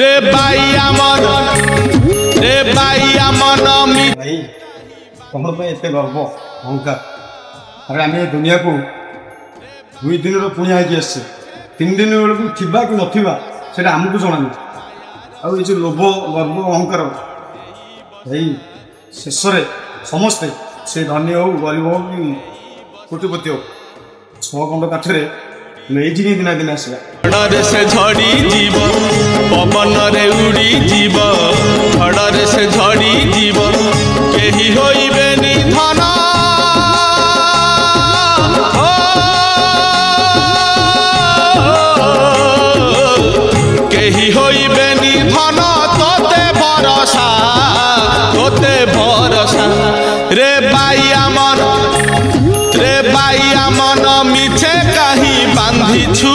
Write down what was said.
রে বাইয়া মন রে বাইয়া মন ভাই তোমার ପାଇଁ ଏତେ ଗର୍ବ ଅହଙ୍କାର ଆରେ ଆମେ ଏ ଦୁନିଆକୁ 2 ଦିନର ପୁଣିଆ ହେଇକି ଆସିଛେ 3 ଦିନ ବେଳକୁ ଥିବା କି ନଥିବା ସେଇଟା ଆମକୁ ଜଣାନି ଆଉ ଏ ଯେଉଁ ଲୋଭ ଗର୍ବ ଅହଙ୍କାର ଭାଇ ଶେଷରେ ସମସ୍ତେ ସେ ଧନୀ ହଉ ଗରିବ ହଉ କି କୋଟିପତି ହଉ 6 ଖଣ୍ଡ କାଠରେ ନେଇଯିକି ଦିନେ ଦିନେ ଆସିବା ଝଡ଼ରେ ସେ ଝଡ଼ି ଯିବ ପବନରେ ଉଡ଼ି ଯିବ ଝଡ଼ରେ ସେ ଝଡ଼ି ଯିବ କେହି ହୋଇବେନି ଧନ କେହି ହୋଇବେନି ଧନ ତୋତେ ଭରସା রে বাইয়া মন মিছে কাহি বান্ধিছু